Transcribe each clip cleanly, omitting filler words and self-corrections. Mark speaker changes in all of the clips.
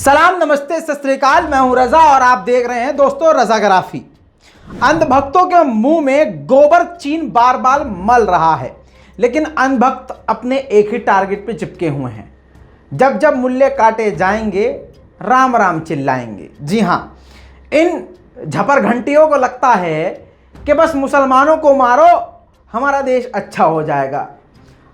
Speaker 1: सलाम, नमस्ते, सत श्री अकाल। मैं हूं रजा और आप देख रहे हैं दोस्तों रजाग्राफी। अंधभक्तों के मुंह में गोबर चीन बार बार मल रहा है, लेकिन अंधभक्त अपने एक ही टारगेट पे चिपके हुए हैं। जब जब मूल्य काटे जाएंगे राम राम चिल्लाएंगे। जी हां, इन झपर घंटियों को लगता है कि बस मुसलमानों को मारो हमारा देश अच्छा हो जाएगा,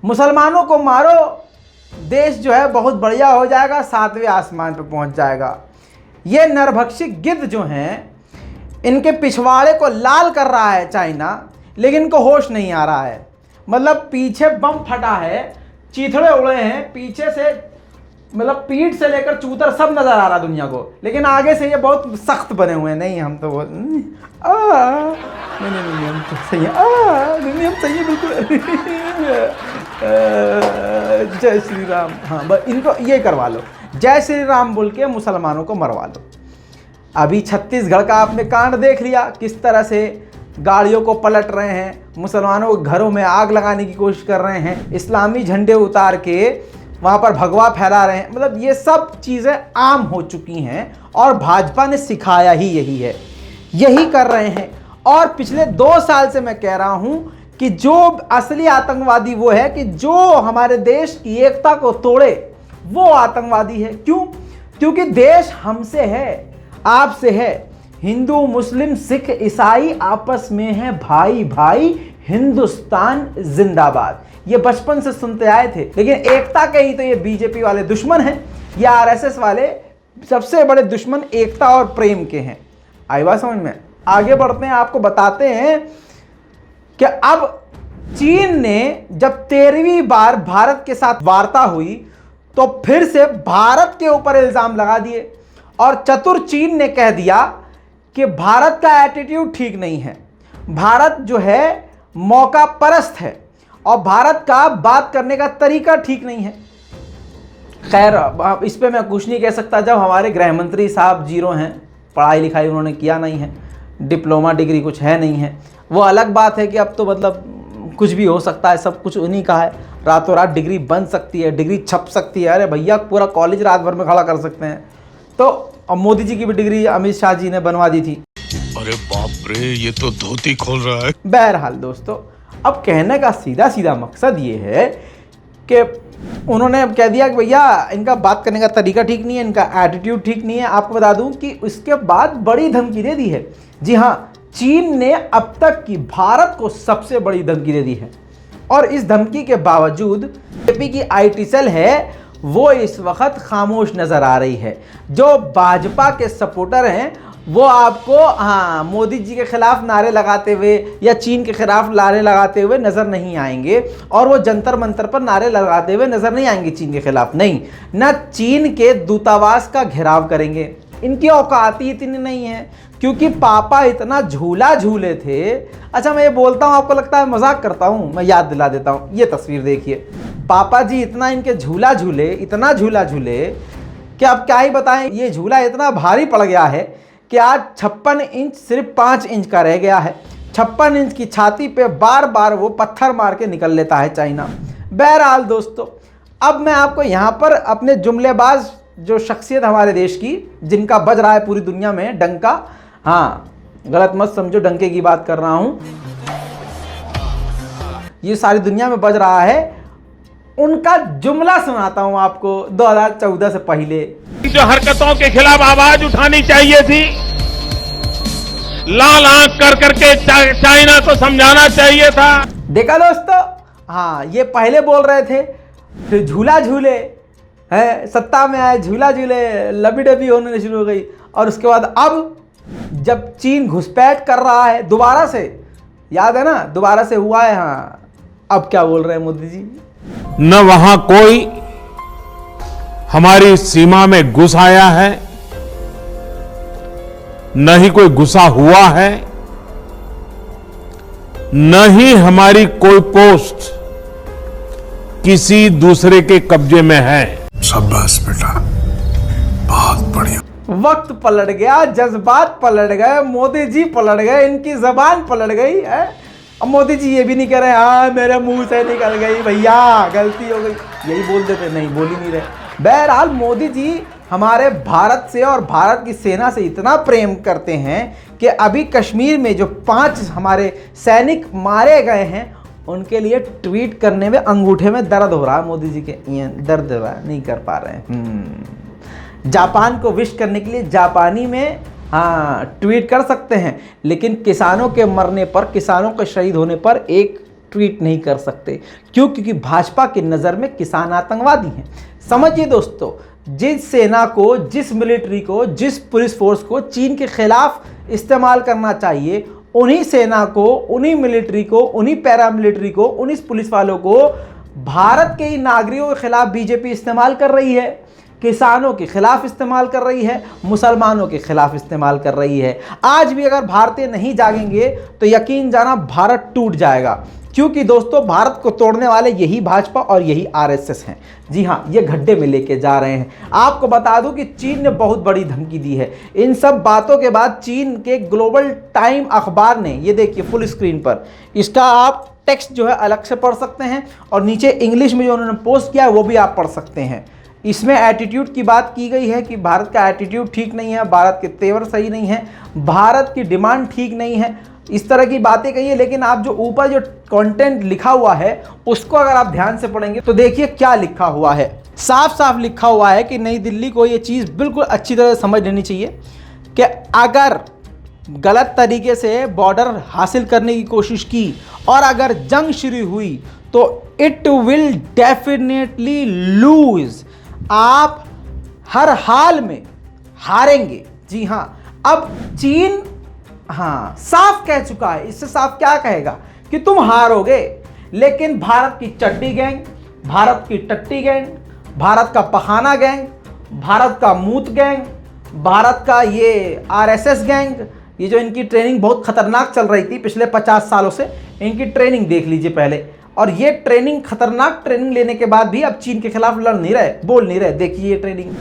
Speaker 1: मुसलमानों को मारो देश जो है बहुत बढ़िया हो जाएगा, 7वें आसमान पे पहुंच जाएगा। ये नरभक्षी गिद्ध जो हैं, इनके पिछवाड़े को लाल कर रहा है चाइना, लेकिन इनको होश नहीं आ रहा है। मतलब पीछे बम फटा है, चीथड़े उड़े हैं पीछे से, मतलब पीठ से लेकर चूतर सब नजर आ रहा दुनिया को, लेकिन आगे से ये बहुत सख्त बने हुए हैं। नहीं, हम तो बहुत नहीं, हम तो सही है, नहीं हम सही है बिल्कुल। जय श्री राम। हाँ, बस इनको ये करवा लो, जय श्री राम बोल के मुसलमानों को मरवा लो। अभी छत्तीसगढ़ का आपने कांड देख लिया, किस तरह से गाड़ियों को पलट रहे हैं, मुसलमानों के घरों में आग लगाने की कोशिश कर रहे हैं, इस्लामी झंडे उतार के वहाँ पर भगवा फैला रहे हैं। मतलब ये सब चीज़ें आम हो चुकी हैं और भाजपा ने सिखाया ही यही है, यही कर रहे हैं। और पिछले 2 साल से मैं कह रहा हूँ कि जो असली आतंकवादी वो है कि जो हमारे देश की एकता को तोड़े, वो आतंकवादी है। क्यों? क्योंकि देश हमसे है, आपसे है। हिंदू, मुस्लिम, सिख, ईसाई आपस में है भाई भाई, हिंदुस्तान जिंदाबाद। ये बचपन से सुनते आए थे, लेकिन एकता के ही तो ये बीजेपी वाले दुश्मन हैं, या आरएसएस वाले सबसे बड़े दुश्मन एकता और प्रेम के हैं। आई बात समझ में? आगे बढ़ते हैं, आपको बताते हैं कि अब चीन ने जब 13वीं बार भारत के साथ वार्ता हुई तो फिर से भारत के ऊपर इल्जाम लगा दिए, और चतुर चीन ने कह दिया कि भारत का एटीट्यूड ठीक नहीं है, भारत जो है मौका परस्त है और भारत का बात करने का तरीका ठीक नहीं है। खैर, इस पे मैं कुछ नहीं कह सकता जब हमारे गृह मंत्री साहब जीरो हैं, पढ़ाई लिखाई उन्होंने किया नहीं है, डिप्लोमा डिग्री कुछ है नहीं है। वो अलग बात है कि अब तो मतलब कुछ भी हो सकता है, सब कुछ उन्हीं का है, रातों रात डिग्री बन सकती है, डिग्री छप सकती है। अरे भैया, पूरा कॉलेज रात भर में खड़ा कर सकते हैं। तो अब मोदी जी की भी डिग्री अमित शाह जी ने बनवा दी थी।
Speaker 2: अरे बाप रे, ये तो धोती खोल रहा है।
Speaker 1: बहरहाल दोस्तों, अब कहने का सीधा सीधा मकसद ये है कि उन्होंने अब कह दिया कि भैया इनका बात करने का तरीका ठीक नहीं है, इनका एटीट्यूड ठीक नहीं है। आपको बता दूं कि उसके बाद बड़ी धमकी दे दी है। जी हाँ, चीन ने अब तक की भारत को सबसे बड़ी धमकी दे दी है, और इस धमकी के बावजूद बीजेपी की आईटी सेल है वो इस वक्त खामोश नजर आ रही है। जो भाजपा के सपोर्टर हैं वो आपको मोदी जी के खिलाफ नारे लगाते हुए या चीन के खिलाफ नारे लगाते हुए नजर नहीं आएंगे, और वो जंतर मंतर पर नारे लगाते हुए नजर नहीं आएंगे चीन के खिलाफ। नहीं, न चीन के दूतावास का घेराव करेंगे, इनकी औकात ही इतनी नहीं है, क्योंकि पापा इतना झूला झूले थे। अच्छा, मैं ये बोलता हूँ, आपको लगता है मजाक करता हूँ, मैं याद दिला देता हूँ। ये तस्वीर देखिए, पापा जी इतना इनके झूला झूले, इतना झूला झूले कि अब क्या ही बताएं। ये झूला इतना भारी पड़ गया है कि आज 56 इंच सिर्फ 5 इंच का रह गया है। 56 इंच की छाती पे बार बार वो पत्थर मार के निकल लेता है चाइना। बहरहाल दोस्तों, अब मैं आपको यहाँ पर अपने जुमलेबाज जो शख्सियत हमारे देश की, जिनका बज रहा है पूरी दुनिया में डंका, हाँ गलत मत समझो, डंके की बात कर रहा हूँ, ये सारी दुनिया में बज रहा है, उनका जुमला सुनाता हूं आपको 2014 से पहले।
Speaker 2: जो हरकतों के खिलाफ आवाज उठानी चाहिए थी, लाल आंख कर करके चाइना को समझाना चाहिए था।
Speaker 1: देखा दोस्तों, हाँ ये पहले बोल रहे थे, फिर झूला झूले है, सत्ता में आए झूला झूले, लबी डबी होने शुरू हो गई, और उसके बाद अब जब चीन घुसपैठ कर रहा है दोबारा से, याद है ना, दोबारा से हुआ है। हाँ, अब क्या बोल रहे हैं मोदी जी?
Speaker 2: न वहां कोई हमारी सीमा में घुस आया है, न ही कोई घुसा हुआ है, न ही हमारी कोई पोस्ट किसी दूसरे के कब्जे में है।
Speaker 3: शाबाश बेटा, बहुत बढ़िया।
Speaker 1: वक्त पलट गया, जज्बात पलट गए, मोदी जी पलट गए, इनकी जबान पलट गई है। अब मोदी जी ये भी नहीं कह रहे हाँ मेरे मुंह से निकल गई भैया, गलती हो गई, यही बोल देते, नहीं बोल ही नहीं रहे। बहरहाल मोदी जी हमारे भारत से और भारत की सेना से इतना प्रेम करते हैं कि अभी कश्मीर में जो 5 हमारे सैनिक मारे गए हैं उनके लिए ट्वीट करने में अंगूठे में दर्द हो रहा है मोदी जी के, दर्द हो रहा है, नहीं कर पा रहे हैं। जापान को विश करने के लिए जापानी में हाँ ट्वीट कर सकते हैं, लेकिन किसानों के मरने पर, किसानों के शहीद होने पर एक ट्वीट नहीं कर सकते। क्यों? क्योंकि भाजपा की नज़र में किसान आतंकवादी हैं। समझिए दोस्तों, जिस सेना को, जिस मिलिट्री को, जिस पुलिस फोर्स को चीन के खिलाफ इस्तेमाल करना चाहिए, उन्हीं सेना को, उन्हीं मिलिट्री को, उन्हीं पैरामिलिट्री को, उन्हीं पुलिस वालों को भारत के ही नागरिकों के खिलाफ बीजेपी इस्तेमाल कर रही है, किसानों के खिलाफ इस्तेमाल कर रही है, मुसलमानों के खिलाफ इस्तेमाल कर रही है। आज भी अगर भारतीय नहीं जागेंगे तो यकीन जाना भारत टूट जाएगा, क्योंकि दोस्तों भारत को तोड़ने वाले यही भाजपा और यही आरएसएस हैं। जी हाँ, ये गड्ढे में लेके जा रहे हैं। आपको बता दूं कि चीन ने बहुत बड़ी धमकी दी है। इन सब बातों के बाद चीन के ग्लोबल टाइम अखबार ने, ये देखिए फुल स्क्रीन पर, इसका आप टेक्स्ट जो है अलग से पढ़ सकते हैं और नीचे इंग्लिश में जो उन्होंने पोस्ट किया है वो भी आप पढ़ सकते हैं। इसमें एटीट्यूड की बात की गई है कि भारत का एटीट्यूड ठीक नहीं है, भारत के तेवर सही नहीं है, भारत की डिमांड ठीक नहीं है, इस तरह की बातें कही है। लेकिन आप जो ऊपर जो कंटेंट लिखा हुआ है उसको अगर आप ध्यान से पढ़ेंगे तो देखिए क्या लिखा हुआ है। साफ साफ लिखा हुआ है कि नई दिल्ली को ये चीज़ बिल्कुल अच्छी तरह से समझ लेनी चाहिए कि अगर गलत तरीके से बॉर्डर हासिल करने की कोशिश की और अगर जंग शुरू हुई तो इट विल डेफिनेटली लूज, आप हर हाल में हारेंगे। जी हाँ, अब चीन हाँ साफ कह चुका है, इससे साफ क्या कहेगा कि तुम हारोगे, लेकिन भारत की चड्डी गैंग, भारत की टट्टी गैंग, भारत का पखाना गैंग, भारत का मूत गैंग, भारत का ये आरएसएस गैंग, ये जो इनकी ट्रेनिंग बहुत खतरनाक चल रही थी पिछले 50 सालों से, इनकी ट्रेनिंग देख लीजिए पहले। और ये ट्रेनिंग, खतरनाक ट्रेनिंग लेने के बाद भी अब चीन के खिलाफ लड़ नहीं रहे, बोल नहीं रहे। देखिए ये ट्रेनिंग,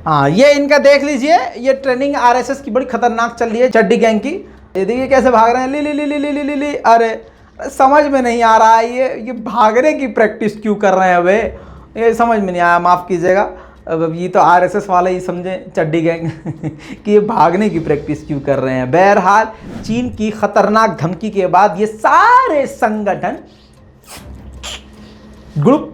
Speaker 1: हाँ ये इनका देख लीजिए, ये ट्रेनिंग आरएसएस की बड़ी खतरनाक चल रही है, चड्डी गैंग की। ये देखिए कैसे भाग रहे हैं, ली ली ली ली ली ली ली। अरे समझ में नहीं आ रहा है ये भागने की प्रैक्टिस क्यों कर रहे हैं अबे, ये समझ में नहीं आया, माफ़ कीजिएगा। अब ये तो आरएसएस वाले ही समझे, चड्डी गैंग कि ये भागने की प्रैक्टिस क्यों कर रहे हैं। बहरहाल चीन की खतरनाक धमकी के बाद ये सारे संगठन ग्रुप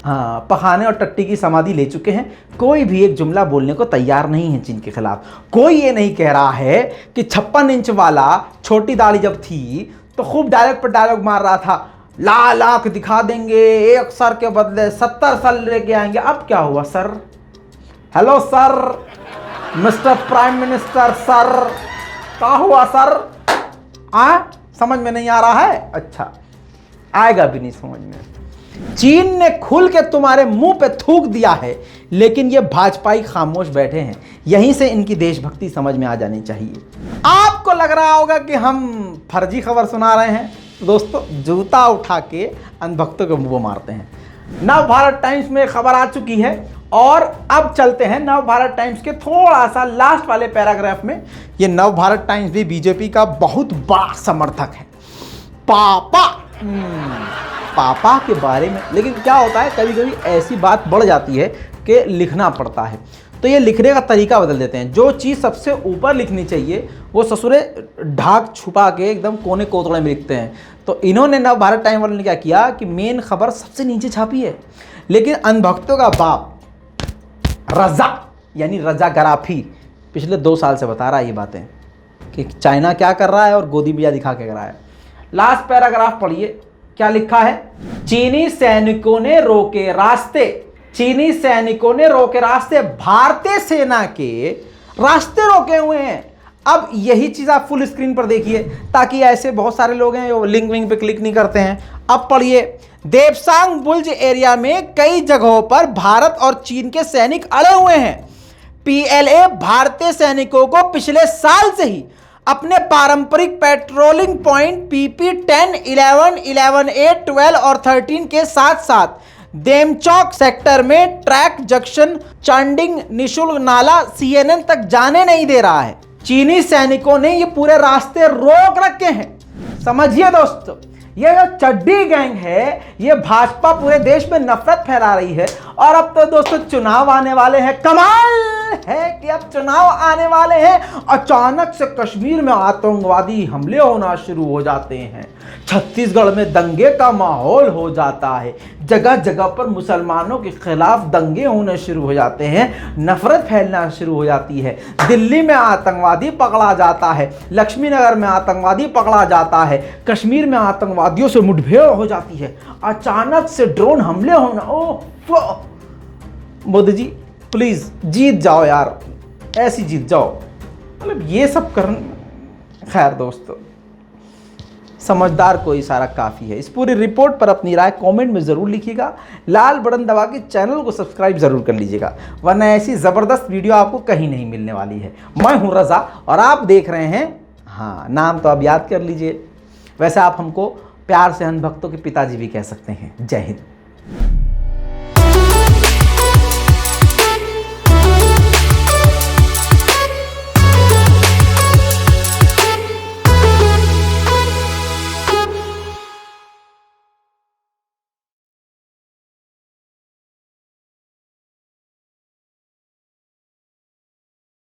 Speaker 1: हाँ पखाने और टट्टी की समाधि ले चुके हैं। कोई भी एक जुमला बोलने को तैयार नहीं है चीन के खिलाफ। कोई ये नहीं कह रहा है कि 56 इंच वाला छोटी दाढ़ी जब थी तो खूब डायलॉग पर डायलॉग मार रहा था, लाल आंख दिखा देंगे, एक सर के बदले 70 सर लेके आएंगे। अब क्या हुआ sir? Hello sir, mister prime minister sir, क्या हुआ सर? समझ में नहीं आ रहा है? अच्छा, आएगा भी नहीं समझ में। चीन ने खुल के तुम्हारे मुंह पे थूक दिया है, लेकिन ये भाजपाई खामोश बैठे हैं। यहीं से इनकी देशभक्ति समझ में आ जानी चाहिए। आपको लग रहा होगा कि हम फर्जी खबर सुना रहे हैं, तो दोस्तों जूता उठा के अंधभक्तों के मुंह मारते हैं। नव भारत टाइम्स में खबर आ चुकी है और अब चलते हैं नव भारत टाइम्स के थोड़ा सा लास्ट वाले पैराग्राफ में। ये नव भारत टाइम्स भी बीजेपी का बहुत बड़ा समर्थक है। पापा के बारे में, लेकिन क्या होता है कभी कभी ऐसी बात बढ़ जाती है कि लिखना पड़ता है, तो ये लिखने का तरीका बदल देते हैं। जो चीज़ सबसे ऊपर लिखनी चाहिए वो ससुरे ढाक छुपा के एकदम कोने कोतड़े में लिखते हैं। तो इन्होंने नव भारत टाइम वालों ने क्या किया कि मेन खबर सबसे नीचे छापी है, लेकिन अंधभक्तों का बाप रजा यानी रजा गराफी पिछले 2 साल से बता रहा है ये बातें कि चाइना क्या कर रहा है और गोदी बिया दिखा के कर रहा है। लास्ट पैराग्राफ पढ़िए, क्या लिखा है? चीनी सैनिकों ने रोके रास्ते, चीनी सैनिकों ने रोके रास्ते, भारतीय सेना के रास्ते रोके हुए हैं। अब यही चीज आप फुल स्क्रीन पर देखिए, ताकि ऐसे बहुत सारे लोग हैं जो लिंक विंक पे क्लिक नहीं करते हैं। अब पढ़िए, देपसांग बुल्ज एरिया में कई जगहों पर भारत और चीन के सैनिक अड़े हुए हैं। पीएलए भारतीय सैनिकों को पिछले साल से ही अपने पारंपरिक पेट्रोलिंग पॉइंट पीपी 10, 11, 11A, 12 और 13 के साथ साथ देमचौक सेक्टर में ट्रैक जंक्शन, चांडिंग, निशुल्क नाला, CNN तक जाने नहीं दे रहा है। चीनी सैनिकों ने ये पूरे रास्ते रोक रखे हैं। समझिए दोस्तों, ये जो चड्डी गैंग है, ये भाजपा पूरे देश में नफरत फैला रही है। और अब तो दोस्तों चुनाव आने वाले हैं। कमाल है कि अब चुनाव आने वाले हैं, अचानक से कश्मीर में आतंकवादी हमले होना शुरू हो जाते हैं, छत्तीसगढ़ में दंगे का माहौल हो जाता है, जगह जगह पर मुसलमानों के खिलाफ दंगे होने शुरू हो जाते हैं, नफरत फैलना शुरू हो जाती है। दिल्ली में आतंकवादी पकड़ा जाता है, लक्ष्मी नगर में आतंकवादी पकड़ा जाता है, कश्मीर में आतंकवादियों से मुठभेड़ हो जाती है, अचानक से ड्रोन हमले होना। ओह मोदी जी प्लीज जीत जाओ यार, ऐसी जीत जाओ। मतलब ये सब करना, खैर दोस्तों समझदार को इशारा काफ़ी है। इस पूरी रिपोर्ट पर अपनी राय कमेंट में ज़रूर लिखिएगा। लाल बटन दबा के चैनल को सब्सक्राइब ज़रूर कर लीजिएगा, वरना ऐसी ज़बरदस्त वीडियो आपको कहीं नहीं मिलने वाली है। मैं हूं रज़ा और आप देख रहे हैं, हाँ नाम तो आप याद कर लीजिए, वैसे आप हमको प्यार से अंध भक्तों के पिताजी भी कह सकते हैं। जय हिंद।